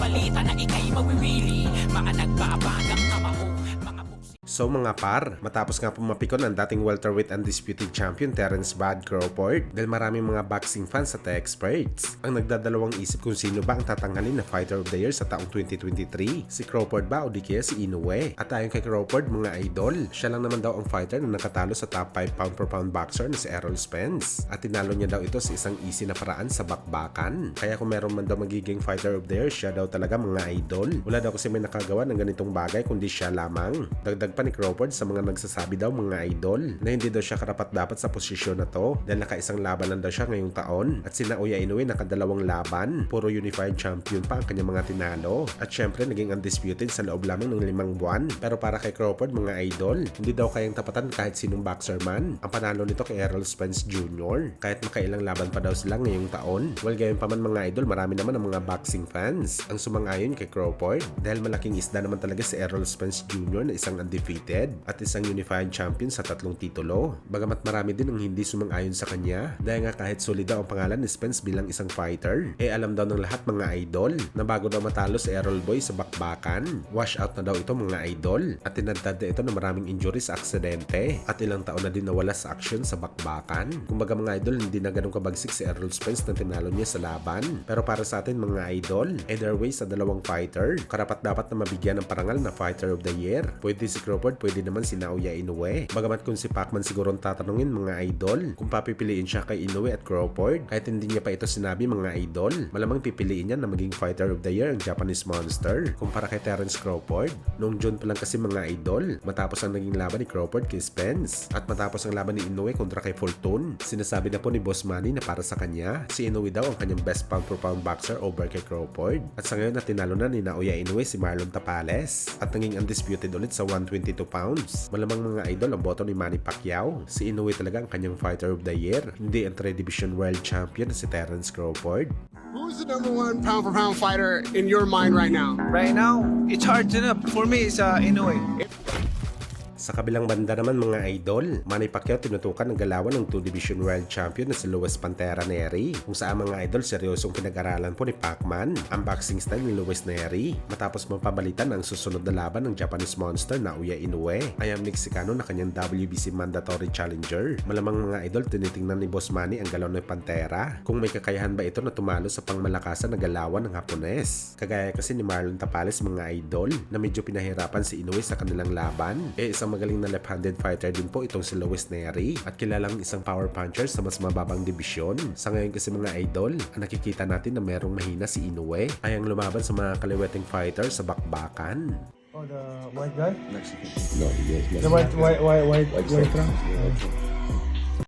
balita na ika'y mawiwili. Mga nagbabagang kamao, mga So mga par, matapos nga pumapikon ang dating welterweight undisputed champion Terence Bud Crawford dahil maraming mga boxing fans at experts ang nagdadalawang isip kung sino ba ang tatanghalin na Fighter of the Year sa taong 2023, si Crawford ba o di kaya si Inoue. At ayon kay Crawford mga idol, siya lang naman daw ang fighter na nakatalo sa top 5 pound per pound boxer na si Errol Spence at tinalo niya daw ito sa isang easy na paraan sa bakbakan. Kaya kung meron man daw magiging Fighter of the Year, siya daw talaga mga idol. Wala daw kasi may nakagawa ng ganitong bagay kundi siya lamang. Dagdag pa ni Crawford sa mga nagsasabi daw mga idol na hindi daw siya karapat-dapat sa posisyon na to dahil nakaisang laban lang daw siya ngayong taon at si Naoya Inoue nakadalawang laban, puro unified champion pa ang kanyang mga tinalo at syempre naging undisputed sa loob lamang ng 5 buwan. Pero para kay Crawford mga idol, hindi daw kayang tapatan kahit sinong boxer man ang panalo nito kay Errol Spence Jr. kahit makailang laban pa daw sila ngayong taon. Well gayon pa man mga idol, marami naman ang mga boxing fans ang sumang-ayon kay Crawford dahil malaking isda naman talaga si Errol Spence Jr. na isang undefeated at isang unified champion sa 3 titulo. Bagamat marami din ang hindi sumang-ayon sa kanya dahil nga kahit solid daw ang pangalan ni Spence bilang isang fighter, alam daw ng lahat mga idol na bago daw matalo si Errol Boy sa bakbakan, wash out na daw ito mga idol at tinadtad na ito ng maraming injuries sa aksidente at ilang taon na din nawala sa action sa bakbakan. Kumbaga mga idol, hindi na ganun kabagsik si Errol Spence na tinalo niya sa laban. Pero para sa atin mga idol, either way sa dalawang fighter, karapat dapat na mabigyan ng parangal na Fighter of the Year. Pwede si Crawford, pwede naman si Naoya Inoue. Bagamat kung si Pacman siguro ang tatanungin mga idol kung papipiliin siya kay Inoue at Crawford, kahit hindi niya pa ito sinabi mga idol, malamang pipiliin niya na maging Fighter of the Year ang Japanese Monster kumpara kay Terence Crawford. Noong June pa lang kasi mga idol, matapos ang naging laban ni Crawford kay Spence at matapos ang laban ni Inoue kontra kay Fulton, sinasabi na po ni Boss Manny na para sa kanya, si Inoue daw ang kanyang best pound per pound boxer over kay Crawford. At sa ngayon na tinalo na ni Naoya Inoue si Marlon Tapales at naging undisputed ulit sa 122 pounds. Malamang mga idol ang boto ni Manny Pacquiao. Si Inoue talaga ang kanyang Fighter of the Year, hindi ang 3 division world champion na si Terence Crawford. Who's the #1 pound for pound fighter in your mind right now? Right now, it's hard to know. For me, it's Inoue. Sa kabilang banda naman mga idol, Manny Pacquiao tinutukan ng galawan ng 2 Division World Champion na si Luis Pantera Nery. Kung saan mga idol, seryosong pinag-aralan po ni Pacman ang boxing style ni Luis Nery matapos mapabalitan ang susunod na laban ng Japanese Monster Naoya Inoue ay ang Meksikano na kanyang WBC mandatory challenger. Malamang mga idol, tinitingnan ni Boss Manny ang galaw ni Pantera kung may kakayahan ba ito na tumalo sa pangmalakasan na galawan ng Hapones. Kagaya kasi ni Marlon Tapales mga idol na medyo pinahirapan si Inoue sa kanilang laban. Isang magaling na left-handed fighter din po itong si Luis Nery at kilalang isang power puncher sa mas mababang dibisyon. Sa ngayon kasi mga idol, ang nakikita natin na merong mahina si Inoue ay ang lumaban sa mga kaliweting fighter sa bakbakan. Oh, the white guy? Mexican. No, he is Mexican. The white trunk?